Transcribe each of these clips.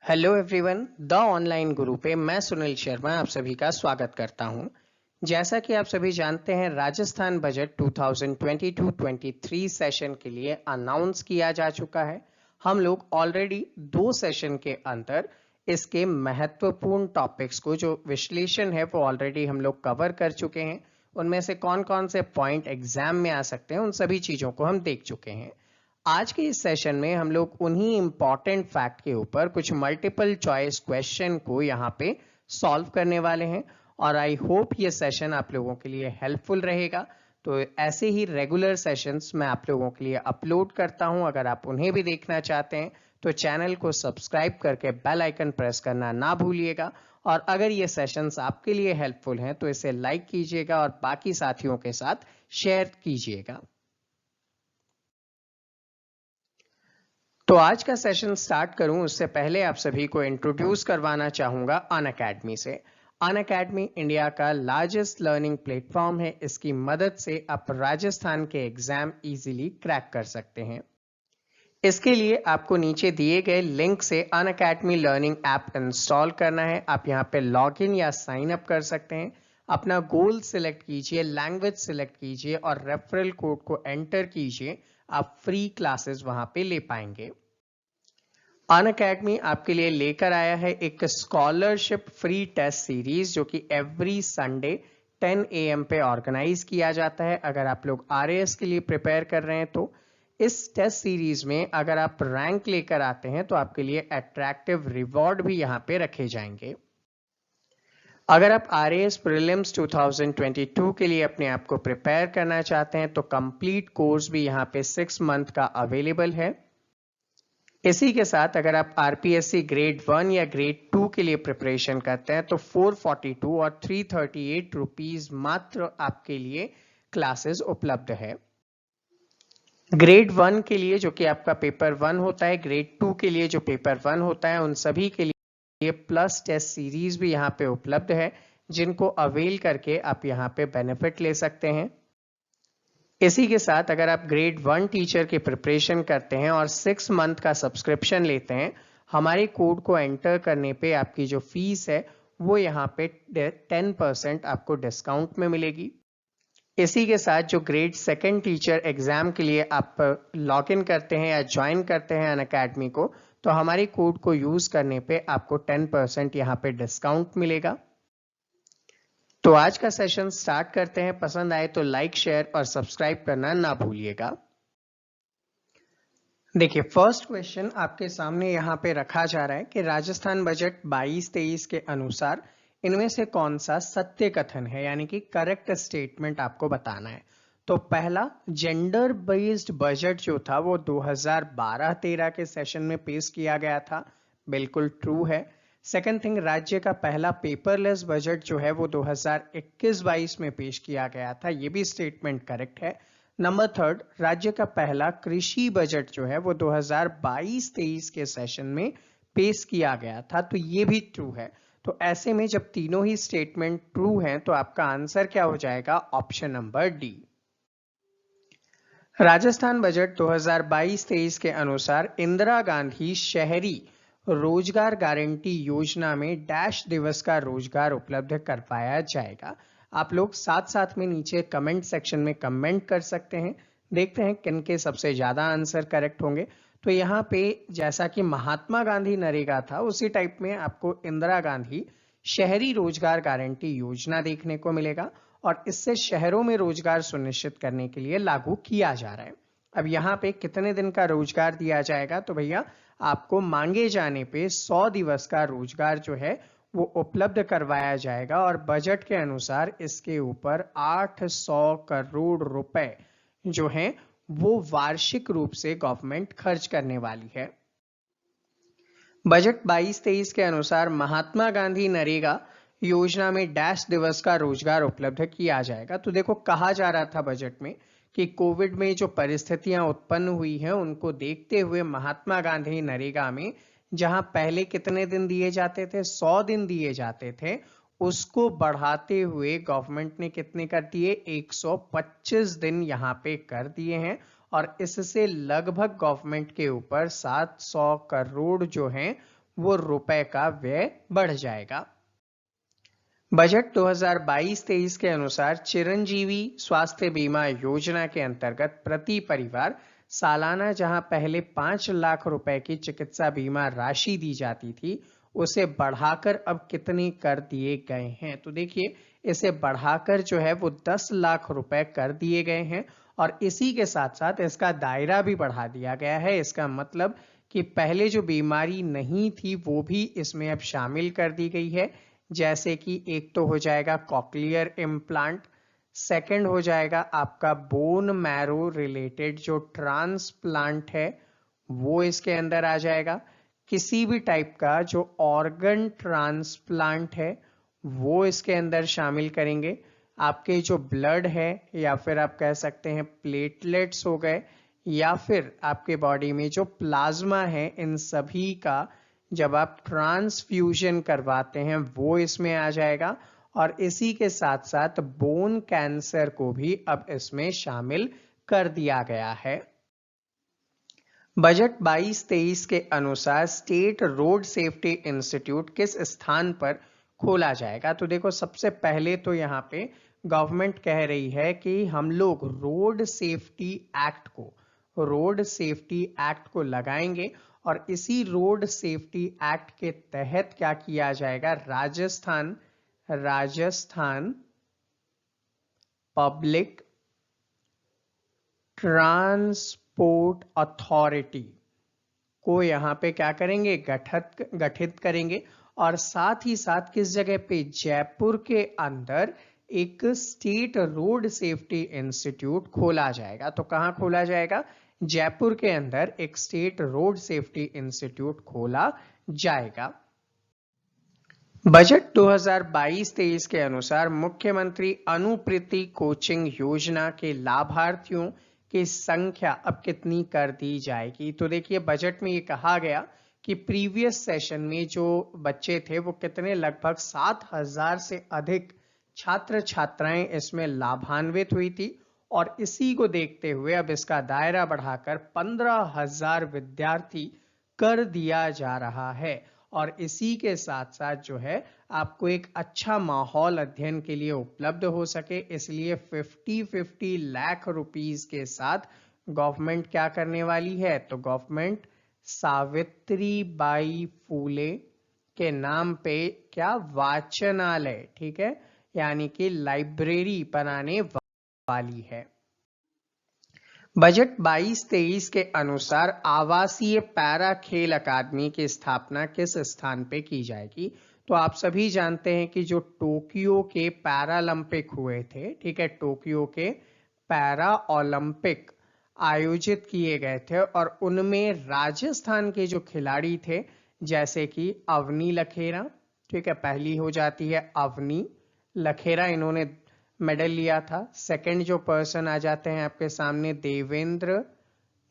Hello everyone, the online गुरु पे मैं सुनील शर्मा आप सभी का स्वागत करता हूं। जैसा कि आप सभी जानते हैं, राजस्थान बजट 2022-23 सेशन के लिए अनाउंस किया जा चुका है। हम लोग ऑलरेडी 2 सेशन के अंदर इसके महत्वपूर्ण टॉपिक्स को जो विश्लेषण है वो ऑलरेडी हम लोग कवर कर चुके हैं। उनमें से कौन कौन से पॉइंट एग्जाम में आ सकते हैं उन सभी चीजों को हम देख चुके हैं। आज के इस सेशन में हम लोग उन्हीं इंपॉर्टेंट फैक्ट के ऊपर कुछ मल्टीपल चॉइस क्वेश्चन को यहाँ पे सॉल्व करने वाले हैं और आई होप ये सेशन आप लोगों के लिए हेल्पफुल रहेगा। तो ऐसे ही रेगुलर सेशंस मैं आप लोगों के लिए अपलोड करता हूं। अगर आप उन्हें भी देखना चाहते हैं तो चैनल को सब्सक्राइब करके बेल आइकन प्रेस करना ना भूलिएगा। और अगर ये सेशंस आपके लिए हेल्पफुल हैं तो इसे लाइक कीजिएगा और बाकी साथियों के साथ शेयर कीजिएगा। तो आज का सेशन स्टार्ट करूं उससे पहले आप सभी को इंट्रोड्यूस करवाना चाहूंगा अनअकैडमी से। अनअकैडमी इंडिया का लार्जेस्ट लर्निंग प्लेटफॉर्म है। इसकी मदद से आप राजस्थान के एग्जाम इजीली क्रैक कर सकते हैं। इसके लिए आपको नीचे दिए गए लिंक से अनअकैडमी लर्निंग ऐप इंस्टॉल करना है। आप यहां पे लॉग इन या साइन अप कर सकते हैं। अपना गोल सिलेक्ट कीजिए, लैंग्वेज सिलेक्ट कीजिए और रेफरल कोड को एंटर कीजिए। आप फ्री क्लासेस वहां पे ले पाएंगे। अनअकैडमी आपके लिए लेकर आया है एक स्कॉलरशिप फ्री टेस्ट सीरीज जो कि एवरी संडे 10 AM पे ऑर्गेनाइज किया जाता है। अगर आप लोग RAS के लिए प्रिपेयर कर रहे हैं तो इस टेस्ट सीरीज में अगर आप रैंक लेकर आते हैं तो आपके लिए अट्रैक्टिव रिवॉर्ड भी यहां पे रखे जाएंगे। अगर आप RAS प्रीलिम्स 2022 के लिए अपने आप को प्रिपेयर करना चाहते हैं तो कंप्लीट कोर्स भी यहां पे 6 मंथ का अवेलेबल है। इसी के साथ अगर आप RPSC ग्रेड 1 या ग्रेड 2 के लिए प्रिपरेशन करते हैं तो 442 और 338 रुपीज मात्र आपके लिए क्लासेस उपलब्ध है। ग्रेड 1 के लिए जो कि आपका पेपर 1 होता है, ग्रेड 2 के लिए जो पेपर 1 होता है, उन सभी के लिए प्लस टेस्ट सीरीज भी यहाँ पे उपलब्ध है जिनको अवेल करके आप यहाँ पे बेनिफिट ले सकते हैं। इसी के साथ अगर आप ग्रेड 1 टीचर की प्रिपरेशन करते हैं और 6 मंथ का सब्सक्रिप्शन लेते हैं, हमारे कोड को एंटर करने पे आपकी जो फीस है वो यहाँ पे 10% आपको डिस्काउंट में मिलेगी। इसी के साथ जो ग्रेड 2 टीचर एग्जाम के लिए आप लॉग इन करते हैं या ज्वाइन करते हैं अनअकैडमी को, तो हमारे कोड को यूज करने पे आपको 10% यहाँ पे डिस्काउंट मिलेगा। तो आज का सेशन स्टार्ट करते हैं। पसंद आए तो लाइक, शेयर और सब्सक्राइब करना ना भूलिएगा। देखिए, फर्स्ट क्वेश्चन आपके सामने यहां पे रखा जा रहा है कि राजस्थान बजट 22-23 के अनुसार इनमें से कौन सा सत्य कथन है, यानी कि करेक्ट स्टेटमेंट आपको बताना है। तो पहला, जेंडर बेस्ड बजट जो था वो 2012-13 के सेशन में पेश किया गया था, बिल्कुल ट्रू है। सेकंड थिंग, राज्य का पहला पेपरलेस बजट जो है वो 2021-22 में पेश किया गया था, ये भी स्टेटमेंट करेक्ट है। नंबर थर्ड, राज्य का पहला कृषि बजट जो है वो 2022-23 के सेशन में पेश किया गया था, तो ये भी ट्रू है। तो ऐसे में जब तीनों ही स्टेटमेंट ट्रू हैं तो आपका आंसर क्या हो जाएगा? Option number D. Rajasthan budget 2022-23 के अनुसार इंदिरा गांधी शहरी रोजगार गारंटी योजना में डैश दिवस का रोजगार उपलब्ध करवाया जाएगा। आप लोग साथ साथ में नीचे कमेंट सेक्शन में कमेंट कर सकते हैं। देखते हैं किन के सबसे ज्यादा आंसर करेक्ट होंगे। तो यहाँ पे जैसा कि महात्मा गांधी नरेगा था, उसी टाइप में आपको इंदिरा गांधी शहरी रोजगार गारंटी योजना देखने को मिलेगा और इससे शहरों में रोजगार सुनिश्चित करने के लिए लागू किया जा रहा है। अब यहाँ पे कितने दिन का रोजगार दिया जाएगा? तो भैया आपको मांगे जाने पे 100 दिवस का रोजगार जो है वो उपलब्ध करवाया जाएगा और बजट के अनुसार इसके ऊपर 800 करोड़ रुपए जो हैं वो वार्षिक रूप से गवर्नमेंट खर्च करने वाली है। बजट 22-23 के अनुसार महात्मा गांधी नरेगा योजना में डैश दिवस का रोजगार उपलब्ध किया जाएगा। तो देखो, कहा जा रहा था बजट में कि कोविड में जो परिस्थितियां उत्पन्न हुई हैं उनको देखते हुए महात्मा गांधी नरेगा में जहां पहले कितने दिन दिए जाते थे, 100 दिन दिए जाते थे, उसको बढ़ाते हुए गवर्नमेंट ने कितने कर दिए? 125 दिन यहां पे कर दिए हैं और इससे लगभग गवर्नमेंट के ऊपर 700 करोड़ जो हैं वो रुपए का व्यय बढ़ जाएगा। बजट 2022-23 के अनुसार चिरंजीवी स्वास्थ्य बीमा योजना के अंतर्गत प्रति परिवार सालाना जहां पहले 5 लाख रुपए की चिकित्सा बीमा राशि दी जाती थी, उसे बढ़ाकर अब कितने कर दिए गए हैं? तो देखिए, इसे बढ़ाकर जो है वो 10 लाख रुपए कर दिए गए हैं और इसी के साथ साथ इसका दायरा भी बढ़ा दिया गया है। इसका मतलब कि पहले जो बीमारी नहीं थी वो भी इसमें अब शामिल कर दी गई है, जैसे कि एक तो हो जाएगा कॉक्लियर इम्प्लांट, सेकंड हो जाएगा आपका बोन मैरो रिलेटेड जो ट्रांसप्लांट है वो इसके अंदर आ जाएगा, किसी भी टाइप का जो ऑर्गन ट्रांसप्लांट है वो इसके अंदर शामिल करेंगे, आपके जो ब्लड है या फिर आप कह सकते हैं प्लेटलेट्स हो गए या फिर आपके बॉडी में जो प्लाज्मा है, इन सभी का जब आप ट्रांसफ्यूजन करवाते हैं वो इसमें आ जाएगा और इसी के साथ साथ बोन कैंसर को भी अब इसमें शामिल कर दिया गया है। बजट 22-23 के अनुसार स्टेट रोड सेफ्टी इंस्टीट्यूट किस स्थान पर खोला जाएगा? तो देखो, सबसे पहले तो यहाँ पे गवर्नमेंट कह रही है कि हम लोग रोड सेफ्टी एक्ट को लगाएंगे और इसी रोड सेफ्टी एक्ट के तहत क्या किया जाएगा, राजस्थान पब्लिक ट्रांसपोर्ट अथॉरिटी को यहां पे क्या करेंगे, गठित करेंगे और साथ ही साथ किस जगह पे, जयपुर के अंदर एक स्टेट रोड सेफ्टी इंस्टीट्यूट खोला जाएगा। तो कहां खोला जाएगा? जयपुर के अंदर एक स्टेट रोड सेफ्टी इंस्टीट्यूट खोला जाएगा। बजट 2022-23 के अनुसार मुख्यमंत्री अनुप्रीति कोचिंग योजना के लाभार्थियों की संख्या अब कितनी कर दी जाएगी? तो देखिए, बजट में ये कहा गया कि प्रीवियस सेशन में जो बच्चे थे वो कितने, लगभग 7,000 से अधिक छात्र छात्राएं इसमें लाभान्वित हुई थी और इसी को देखते हुए अब इसका दायरा बढ़ाकर 15,000 विद्यार्थी कर दिया जा रहा है और इसी के साथ साथ जो है आपको एक अच्छा माहौल अध्ययन के लिए उपलब्ध हो सके, इसलिए 50-50 लाख रुपीस के साथ गवर्नमेंट क्या करने वाली है, तो गवर्नमेंट सावित्रीबाई फूले के नाम पे क्या, वाचनालय, ठीक है, यानी कि लाइब्रेरी बनाने वाली है। बजट 22-23 के अनुसार आवासीय पैरा खेल अकादमी की स्थापना किस स्थान पे की जाएगी? तो आप सभी जानते हैं कि जो टोक्यो के पैरालंपिक हुए थे, ठीक है, टोक्यो के पैरा ओलंपिक आयोजित किए गए थे और उनमें राजस्थान के जो खिलाड़ी थे, जैसे कि अवनी लखेरा, ठीक है, पहली हो जाती है अवनी लखेरा, इन्होंने मेडल लिया था। सेकंड जो पर्सन आ जाते हैं आपके सामने, देवेंद्र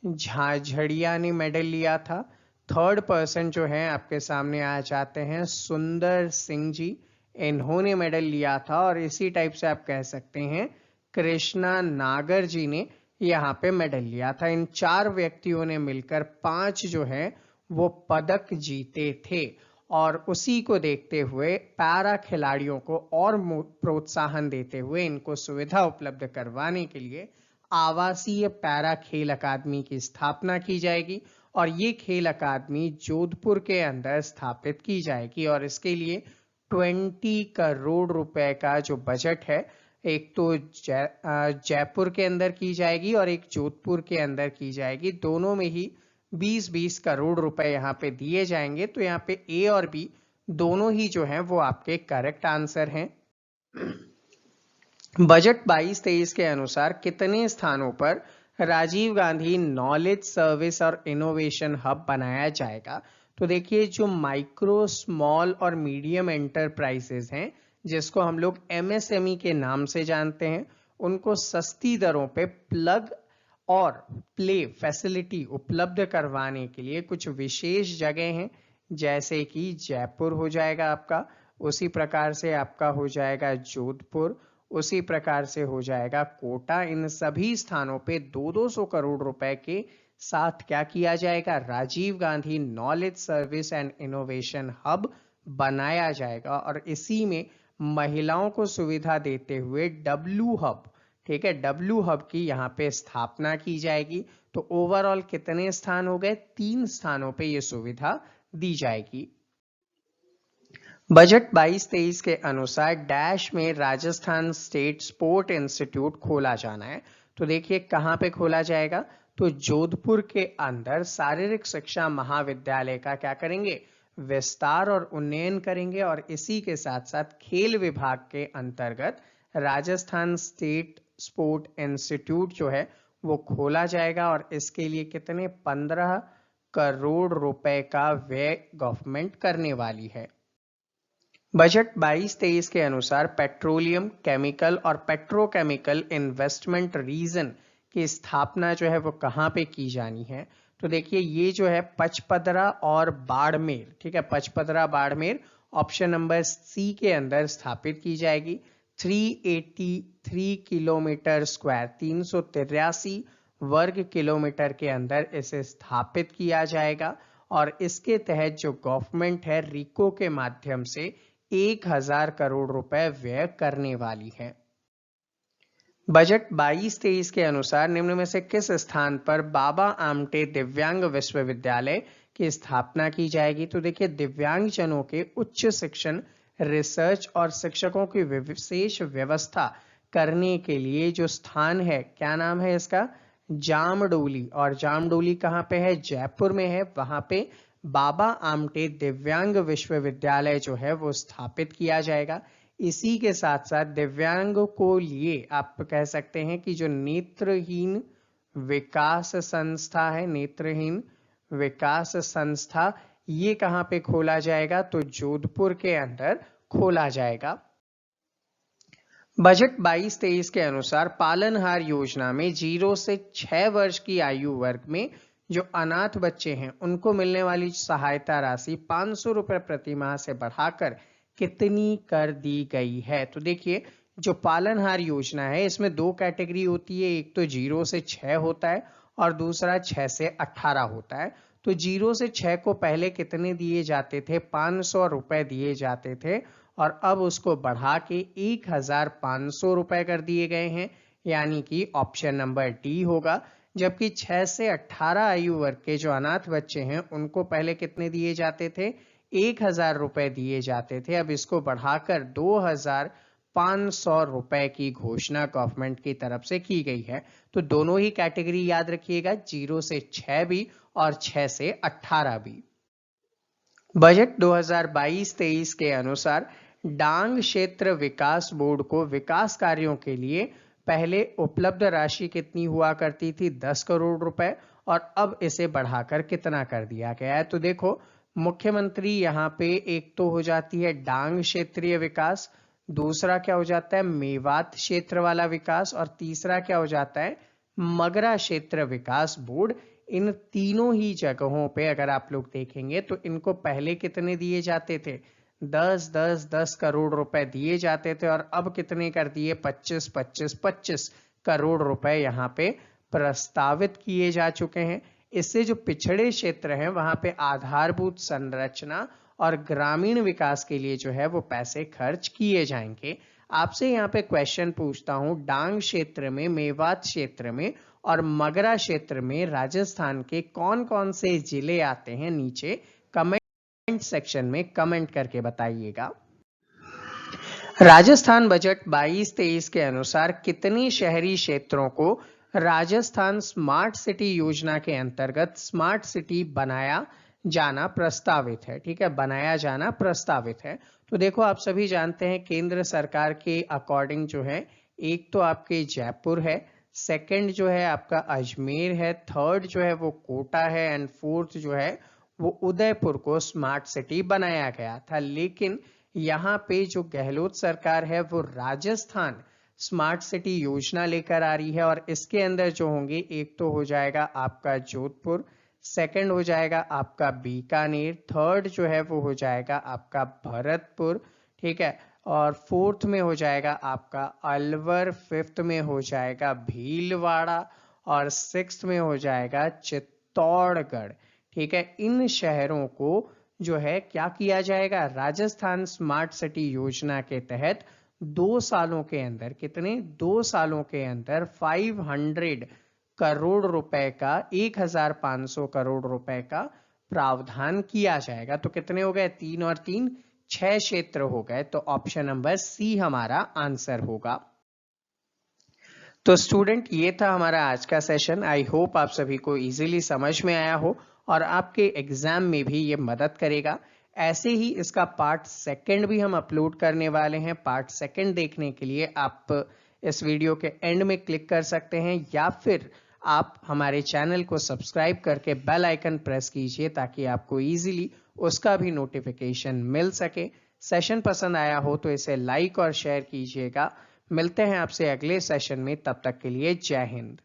झाझड़िया ने मेडल लिया था। थर्ड पर्सन जो है आपके सामने आ जाते हैं सुंदर सिंह जी, इन्होंने मेडल लिया था और इसी टाइप से आप कह सकते हैं कृष्णा नागर जी ने यहाँ पे मेडल लिया था। इन 4 व्यक्तियों ने मिलकर 5 जो है वो पदक जीते थे और उसी को देखते हुए पैरा खिलाड़ियों को और प्रोत्साहन देते हुए इनको सुविधा उपलब्ध करवाने के लिए आवासीय पैरा खेल अकादमी की स्थापना की जाएगी और ये खेल अकादमी जोधपुर के अंदर स्थापित की जाएगी और इसके लिए 20 करोड़ रुपए का जो बजट है, एक तो जयपुर के अंदर की जाएगी और एक जोधपुर के अंदर की जाएगी, दोनों में ही 20-20 करोड़ रुपए यहाँ पे दिए जाएंगे। तो यहाँ पे ए और बी दोनों ही जो हैं वो आपके करेक्ट आंसर हैं। बजट 22-23 के अनुसार कितने स्थानों पर राजीव गांधी नॉलेज सर्विस और इनोवेशन हब बनाया जाएगा? तो देखिए, जो माइक्रो स्मॉल और मीडियम एंटरप्राइजेस हैं, जिसको हम लोग एमएसएमई के नाम से जानते हैं, उनको सस्ती दरों पे प्लग और प्ले फैसिलिटी उपलब्ध करवाने के लिए कुछ विशेष जगह हैं, जैसे कि जयपुर हो जाएगा आपका, उसी प्रकार से आपका हो जाएगा जोधपुर, उसी प्रकार से हो जाएगा कोटा। इन सभी स्थानों पे 200 करोड़ रुपए के साथ क्या किया जाएगा, Rajiv Gandhi knowledge service and innovation hub बनाया जाएगा और इसी में महिलाओं को सुविधा देते हुए डब्ल्यू हब, ठीक है, डब्ल्यू हब की यहाँ पे स्थापना की जाएगी। तो ओवरऑल कितने स्थान हो गए, 3 स्थानों पे ये सुविधा दी जाएगी। बजट 22-23 के अनुसार डैश में राजस्थान स्टेट स्पोर्ट इंस्टीट्यूट खोला जाना है। तो देखिए कहां पे खोला जाएगा, तो जोधपुर के अंदर शारीरिक शिक्षा महाविद्यालय का क्या करेंगे, विस्तार और उन्नयन करेंगे और इसी के साथ साथ खेल विभाग के अंतर्गत राजस्थान स्टेट स्पोर्ट इंस्टीट्यूट जो है वो खोला जाएगा और इसके लिए कितने 15 करोड़ रुपए का व्यय गवर्नमेंट करने वाली है। बजट 22-23 के अनुसार पेट्रोलियम, केमिकल और पेट्रोकेमिकल इन्वेस्टमेंट रीजन की स्थापना जो है वो कहां पे की जानी है, तो देखिए ये जो है पचपदरा और बाड़मेर, ठीक है, Pachpadra Barmer option number C के अंदर स्थापित की जाएगी। 383 किलोमीटर स्क्वायर, 383 वर्ग किलोमीटर के अंदर इसे स्थापित किया जाएगा और इसके तहत जो गवर्नमेंट है रिको के माध्यम से 1000 करोड़ रुपए व्यय करने वाली है। बजट 22-23 के अनुसार निम्न में से किस स्थान पर बाबा आमटे दिव्यांग विश्वविद्यालय की स्थापना की जाएगी, तो देखिए दिव्यांगजनों के उच्च शिक्षण, रिसर्च और शिक्षकों की विशेष व्यवस्था करने के लिए जो स्थान है, क्या नाम है इसका, जामडोली। और जामडोली कहाँ पे है, जयपुर में है। वहां पे बाबा आमटे दिव्यांग विश्वविद्यालय जो है वो स्थापित किया जाएगा। इसी के साथ साथ दिव्यांगों को लिए आप कह सकते हैं कि जो नेत्रहीन विकास संस्था है, नेत्रहीन विकास संस्था, ये कहां पे खोला जाएगा, तो जोधपुर के अंदर खोला जाएगा। बजट 22-23 के अनुसार पालनहार योजना में 0 से 6 वर्ष की आयु वर्ग में जो अनाथ बच्चे हैं उनको मिलने वाली सहायता राशि 500 रुपए प्रति माह से बढ़ाकर कितनी कर दी गई है। तो देखिए जो पालनहार योजना है इसमें 2 कैटेगरी होती है, एक तो 0 से 6 होता है और दूसरा 6 से 18 होता है। तो 0 से 6 को पहले कितने दिए जाते थे, 500 रुपए दिए जाते थे और अब उसको बढ़ा के 1500 रुपए कर दिए गए हैं, यानी कि ऑप्शन नंबर डी होगा। जबकि 6 से 18 आयु वर्ग के जो अनाथ बच्चे हैं उनको पहले कितने दिए जाते थे, 1000 रुपए दिए जाते थे, अब इसको बढ़ाकर 2500 रुपए की घोषणा गवर्नमेंट की तरफ से की गई है। तो दोनों ही कैटेगरी याद रखिएगा, 0 से 6 भी और 6 से 18 भी। बजट 2022-23 के अनुसार डांग क्षेत्र विकास बोर्ड को विकास कार्यों के लिए पहले उपलब्ध राशि कितनी हुआ करती थी, 10 करोड़ रुपए, और अब इसे बढ़ाकर कितना कर दिया गया है। तो देखो मुख्यमंत्री यहाँ पे एक तो हो जाती है डांग क्षेत्रीय विकास, दूसरा क्या हो जाता है मेवात क्षेत्र वाला विकास और तीसरा क्या हो जाता है मगरा क्षेत्र विकास बोर्ड। इन तीनों ही जगहों पे अगर आप लोग देखेंगे तो इनको पहले कितने दिए जाते थे, 10 करोड़ रुपए दिए जाते थे और अब कितने कर दिए, 25 करोड़ रुपए यहाँ पे प्रस्तावित किए जा चुके हैं। इससे जो पिछड़े क्षेत्र हैं वहां पे आधारभूत संरचना और ग्रामीण विकास के लिए जो है वो पैसे खर्च किए जाएंगे। आपसे यहाँ पे क्वेश्चन पूछता हूं, डांग क्षेत्र में, मेवात क्षेत्र में और मगरा क्षेत्र में राजस्थान के कौन कौन से जिले आते हैं, नीचे कमेंट सेक्शन में कमेंट करके बताइएगा। राजस्थान बजट 22-23 के अनुसार कितने शहरी क्षेत्रों को राजस्थान स्मार्ट सिटी योजना के अंतर्गत स्मार्ट सिटी बनाया जाना प्रस्तावित है, ठीक है, बनाया जाना प्रस्तावित है। तो देखो आप सभी जानते हैं केंद्र सरकार के अकॉर्डिंग जो है, एक तो आपके जयपुर है, सेकंड जो है आपका अजमेर है, थर्ड जो है वो कोटा है एंड फोर्थ जो है वो उदयपुर को स्मार्ट सिटी बनाया गया था। लेकिन यहाँ पे जो गहलोत सरकार है वो राजस्थान स्मार्ट सिटी योजना लेकर आ रही है और इसके अंदर जो होंगे, एक तो हो जाएगा आपका जोधपुर, सेकंड हो जाएगा आपका बीकानेर, थर्ड जो है वो हो जाएगा आपका भरतपुर, ठीक है, और फोर्थ में हो जाएगा आपका अलवर, फिफ्थ में हो जाएगा भीलवाड़ा और 6th में हो जाएगा चित्तौड़गढ़। ठीक है, इन शहरों को जो है क्या किया जाएगा, राजस्थान स्मार्ट सिटी योजना के तहत 2 सालों के अंदर, कितने, 2 सालों के अंदर 500 करोड़ रुपए का, 1500 करोड़ रुपए का प्रावधान किया जाएगा। तो कितने हो गए, 3 और 3 6 क्षेत्र हो गए। तो ऑप्शन नंबर सी हमारा आंसर होगा। तो स्टूडेंट, ये था हमारा आज का सेशन। आई होप आप सभी को इजीली समझ में आया हो और आपके एग्जाम में भी ये मदद करेगा। ऐसे ही इसका पार्ट 2 भी हम अपलोड करने वाले हैं। पार्ट 2 देखने के लिए आप इस वीडियो के एंड में क्लिक कर सकते हैं या फिर आप हमारे चैनल को सब्सक्राइब करके बेल आइकन प्रेस कीजिए ताकि आपको इजीली उसका भी नोटिफिकेशन मिल सके। सेशन पसंद आया हो तो इसे लाइक और शेयर कीजिएगा। मिलते हैं आपसे अगले सेशन में, तब तक के लिए जय हिंद।